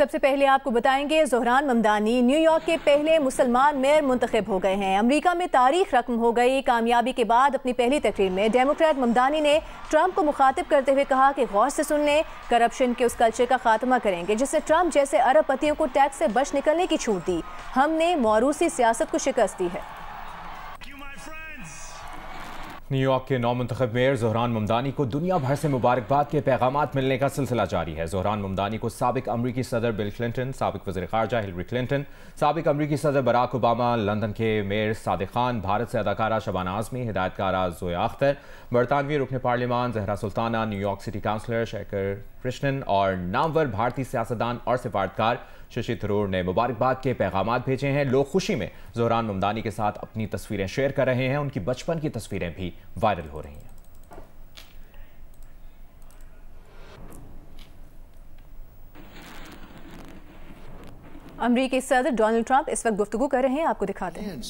सबसे पहले आपको बताएंगे ज़ोहरान ममदानी न्यूयॉर्क के पहले मुसलमान मेयर मुंतखब हो गए हैं। अमेरिका में तारीख रकम हो गई। कामयाबी के बाद अपनी पहली तकरीर में डेमोक्रेट ममदानी ने ट्रंप को मुखातिब करते हुए कहा कि गौर से सुन लें, करप्शन के उस कल्चर का खात्मा करेंगे जिसने ट्रंप जैसे अरबपतियों को टैक्स से बच निकलने की छूट दी। हमने मौरूसी सियासत को शिकस्त दी है। न्यूयॉर्क के नौमुंतखब मेयर ज़ोहरान ममदानी को दुनिया भर से मुबारकबाद के पैगामात मिलने का सिलसिला जारी है। ज़ोहरान ममदानी को साबिक अमरीकी सदर बिल क्लिंटन, साबिक वज़ीर ख़ारजा हिलरी क्लिंटन, साबिक अमरीकी सदर बराक ओबामा, लंदन के मेयर सादिक खान, भारत से अदाकारा शबाना आज़मी, हिदायतकारा ज़ोया अख्तर, बरतानवी रुकन पार्लिमान Zahra Sultana, New York city councillor Shekhar Krishnan और नामवर भारतीय सियासतदान और सिफारतकार शशि थरूर ने मुबारकबाद के पैगामात भेजे हैं। लोग खुशी में ज़ोहरान ममदानी के साथ अपनी तस्वीरें शेयर कर रहे हैं। उनकी बचपन की तस्वीरें भी वायरल हो रही हैं। अमरीकी सदर डोनाल्ड ट्रंप इस वक्त गुफ्तगू कर रहे हैं, आपको दिखाते हैं।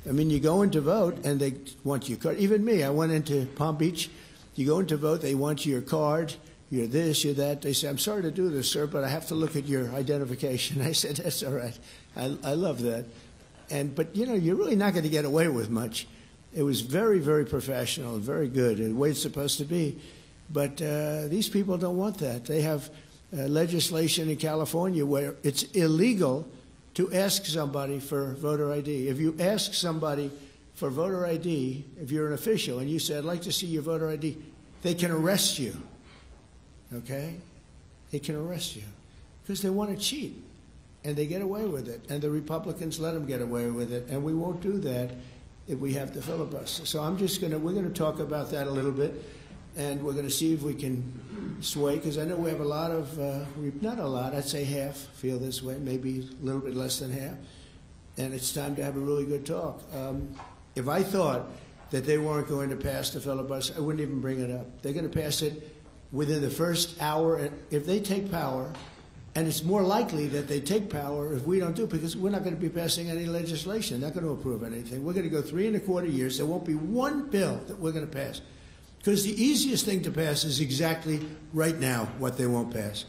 I mean, you go in to vote and they want your card. Even me, I went into Palm Beach. You go in to vote, they want your card. You're this, you're that. They say, I'm sorry to do this, sir, but I have to look at your identification. I said, that's all right. I love that. But, you know, you're really not going to get away with much. It was very, very professional, very good, the way it's supposed to be. But these people don't want that. They have legislation in California where it's illegal to ask somebody for voter ID. If you ask somebody for voter ID, if you're an official, and you say, I'd like to see your voter ID, they can arrest you. Okay? They can arrest you because they want to cheat, and they get away with it, and the Republicans let them get away with it, and we won't do that if we have to filibuster. So we're going to talk about that a little bit, and we're going to see if we can sway, because I know we have a lot of, not a lot, I'd say half feel this way, maybe a little bit less than half, and it's time to have a really good talk. If I thought that they weren't going to pass the filibuster, I wouldn't even bring it up. They're going to pass it within the first hour. If they take power, and it's more likely that they take power if we don't do it, because we're not going to be passing any legislation, not going to approve anything. We're going to go 3.25 years. There won't be one bill that we're going to pass. Because the easiest thing to pass is exactly right now what they won't pass.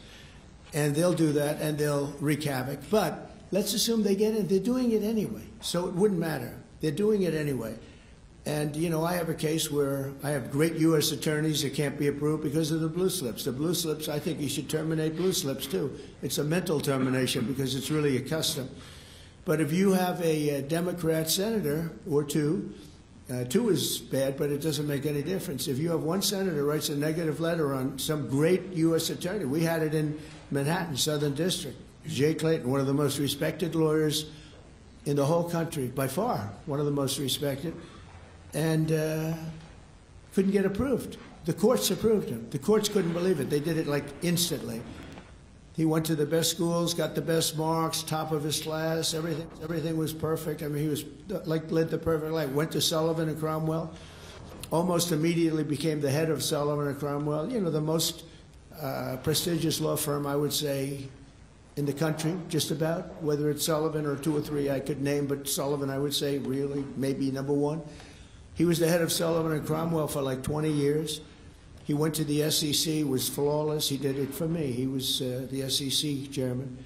And they'll do that, and they'll wreak havoc. But let's assume they get it. They're doing it anyway, so it wouldn't matter. They're doing it anyway. And, you know, I have a case where I have great U.S. attorneys that can't be approved because of the blue slips. The blue slips, I think you should terminate blue slips, too. It's a mental termination because it's really a custom. But if you have a Democrat senator or two is bad, but it doesn't make any difference. If you have one senator writes a negative letter on some great U.S. attorney, we had it in Manhattan, Southern District. Jay Clayton, one of the most respected lawyers in the whole country, by far, one of the most respected, and couldn't get approved. The courts approved him. The courts couldn't believe it. They did it like instantly. He went to the best schools, got the best marks, top of his class, everything was perfect. I mean, he was led the perfect life. Went to Sullivan and Cromwell, almost immediately became the head of Sullivan and Cromwell, you know, the most prestigious law firm, I would say, in the country, just about. Whether it's Sullivan or two or three I could name, but Sullivan, I would say, really, maybe number one. He was the head of Sullivan and Cromwell for like 20 years. He went to the SEC, was flawless. He did it for me. He was the SEC chairman.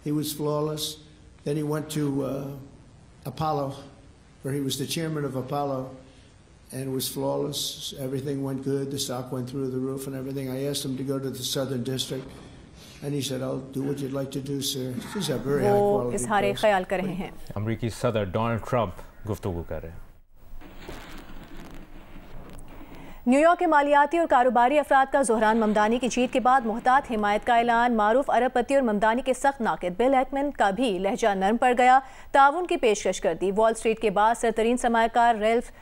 He was flawless. Then he went to Apollo, where he was the chairman of Apollo, and was flawless. Everything went good. The stock went through the roof and everything. I asked him to go to the Southern District, and he said, I'll do what you'd like to do, sir. These are very high quality. इजहार ख्याल कर रहे हैं। अमरीकी सदर Donald Trump गुफ्तगू कर रहे हैं। न्यूयॉर्क के मालियाती और कारोबारी अफराद का ज़ोहरान ममदानी की जीत के बाद मुहतात हिमायत का ऐलान। मारूफ अरबपति और ममदानी के सख्त नाक़िद बिल एकमैन का भी लहजा नरम पड़ गया। ताउन की पेशकश कर दी। वॉल स्ट्रीट के बाद सरतरीन सरमायाकार रेल्फ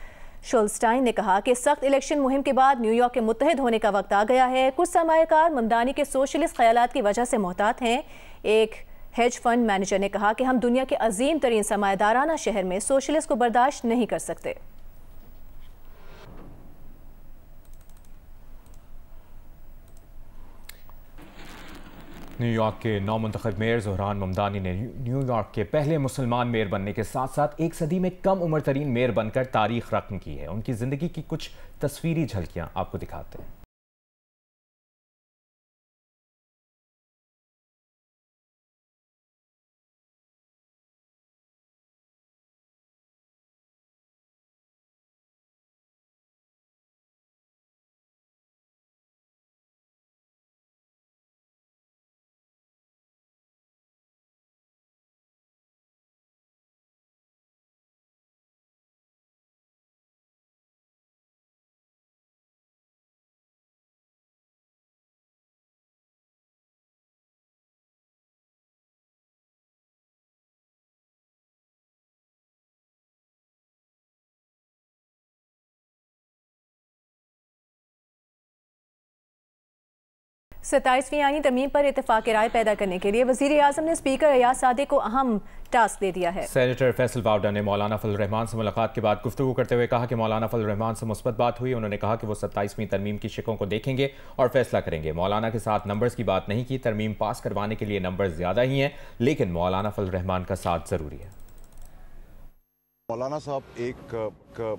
शोल्स्टाइन ने कहा कि सख्त इलेक्शन मुहिम के बाद न्यूयॉर्क के मुत्तहिद होने का वक्त आ गया है। कुछ सरमायाकार ममदानी के सोशलिस्ट ख्यालात की वजह से मोहतात हैं। एक हेज फंड मैनेजर ने कहा कि हम दुनिया के अजीम तरीन सरमायादाराना शहर में सोशलिस्ट को बर्दाश्त नहीं कर सकते। न्यूयॉर्क के नौमुंतखब मेयर ज़ोहरान ममदानी ने न्यूयॉर्क के पहले मुसलमान मेयर बनने के साथ साथ एक सदी में कम उम्र तरीन मेयर बनकर तारीख रकम की है। उनकी ज़िंदगी की कुछ तस्वीरी झलकियां आपको दिखाते हैं। 27वीं आईनी तरमीम पर इत्तेफाक राय पैदा करने के लिए वज़ीर आज़म ने स्पीकर अयाज सादिक को अहम टास्क दे दिया है। सेनेटर फैसल वावडा ने मौलाना फजल रहमान से मुलाकात के बाद गुफ्तगू करते हुए कहा कि मौलाना फजल रहमान से मुस्बत बात हुई। उन्होंने कहा कि वो 27वीं तरमीम की शिकों को देखेंगे और फैसला करेंगे। मौलाना के साथ नंबर्स की बात नहीं की, तरमीम पास करवाने के लिए नंबर ज्यादा ही हैं, लेकिन मौलाना फजल रहमान का साथ जरूरी है। मौलाना साहब एक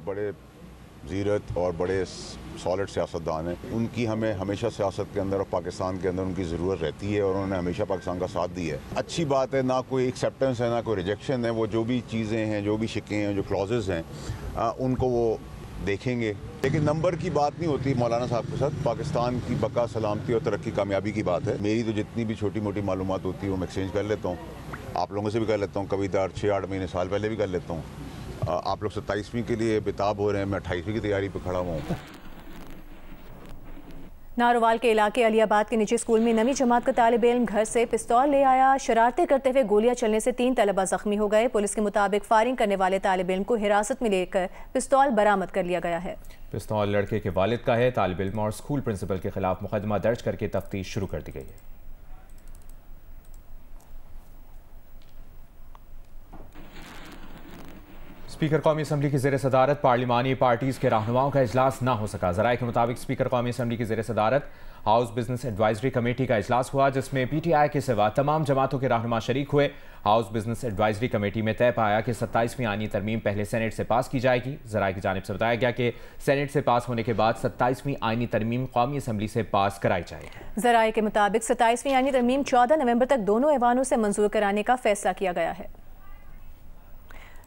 बड़े ज़ीरत और बड़े सॉलिड सियासतदान हैं। उनकी हमें हमेशा सियासत के अंदर और पाकिस्तान के अंदर उनकी ज़रूरत रहती है और उन्होंने हमेशा पाकिस्तान का साथ दिया है। अच्छी बात है, ना कोई एक्सेप्टेंस है ना कोई रिजेक्शन है। वो जो भी चीज़ें हैं, जो भी शिकें हैं, जो क्लॉजेज़ हैं, उनको वो देखेंगे। लेकिन नंबर की बात नहीं होती मौलाना साहब के साथ। पाकिस्तान की बका, सलामती और तरक्की, कामयाबी की बात है। मेरी तो जितनी भी छोटी मोटी मालूमात होती है वो मैं एक्सचेंज कर लेता हूँ, आप लोगों से भी कर लेता हूँ, कभी 6-8 महीने साल पहले भी कर लेता हूँ। आप लोग 27वीं के लिए बेताब हो रहे हैं, मैं 28वीं की तैयारी पे खड़ा हुआ हूँ। नारोवाल के इलाके अलियाबाद के निजी स्कूल में 9वीं जमात का तालिब इल्म घर से पिस्तौल ले आया। शरारतें करते हुए गोलियां चलने से 3 तलबा जख्मी हो गए। पुलिस के मुताबिक फायरिंग करने वाले तालिब इल्म को हिरासत में लेकर पिस्तौल बरामद कर लिया गया है। पिस्तौल लड़के के वालिद का है। तालिब इल्म और स्कूल प्रिंसिपल के खिलाफ मुकदमा दर्ज करके तफ्तीश शुरू कर दी गई है। स्पीकर कौमी असम्बली की ज़ेर सदारत पार्लिमानी पार्टीज़ के रहनुमाओं का इजलास ना हो सका। ज़राए के मुताबिक स्पीकर कौमी असम्बली की ज़ेर सदारत हाउस बिजनेस एडवाइजरी कमेटी का इजलास हुआ, जिसमें PTI के सिवा तमाम जमातों के रहनुमा शरीक हुए। हाउस बिजनेस एडवाइजरी कमेटी में तय पाया कि 27वीं आईनी तरमीम पहले सेनेट से पास की जाएगी। ज़राए की जानिब से बताया गया कि सेनेट से पास होने के बाद 27वीं आईनी तरमीम कौमी असम्बली से पास कराई जाएगी। ज़राए के मुताबिक 27वीं आईनी तरमीम 14 नवंबर तक दोनों ऐवानों से मंजूर कराने का फैसला किया गया है।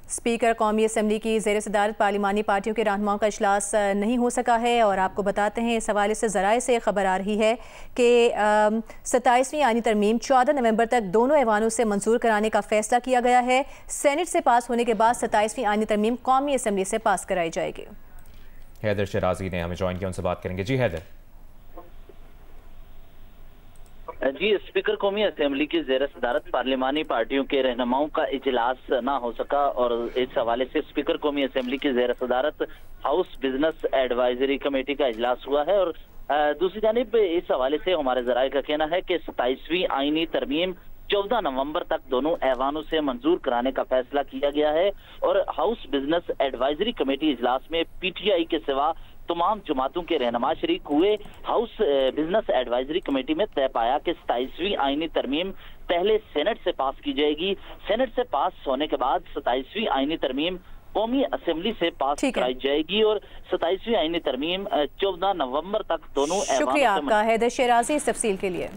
स्पीकर कौमी असम्बली की ज़ेर सदारत पार्लिमानी पार्टियों के रहनुमाओं का इजलास नहीं हो सका है और आपको बताते हैं इस हवाले से ज़राए से खबर आ रही है कि 27वीं आईनी तरमीम 14 नवंबर तक दोनों ऐवानों से मंजूर कराने का फैसला किया गया है। सेनेट से पास होने के बाद 27वीं आईनी तरमीम कौमी असम्बली से पास कराई जाएगी। हैदर शराजी ने हमें ज्वाइन किया, उनसे बात करेंगे। जी हैदर। जी, स्पीकर कौमी असेंबली की ज़ेर सदारत पार्लिमानी पार्टियों के रहनुमाओं का इजलास ना हो सका और इस हवाले से स्पीकर कौमी असेंबली की ज़ेर सदारत हाउस बिजनेस एडवाइजरी कमेटी का इजलास हुआ है। और दूसरी जानिब इस हवाले से हमारे ज़राए का कहना है कि 27वीं आईनी तरमीम 14 नवंबर तक दोनों ऐवानों से मंजूर कराने का फैसला किया गया है। और हाउस बिजनेस एडवाइजरी कमेटी इजलास में PTI के सिवा तमाम जमातों के रहनुमा शरीक हुए। हाउस बिजनेस एडवाइजरी कमेटी में तय पाया कि 27वीं आईनी तरमीम पहले सेनेट से पास की जाएगी। सेनेट से पास होने के बाद 27वीं आईनी तरमीम कौमी असेंबली से पास कराई जाएगी और 27वीं आईनी तरमीम 14 नवंबर तक दोनों। शुक्रिया आपका हैदर शराजी इस तफसील के लिए।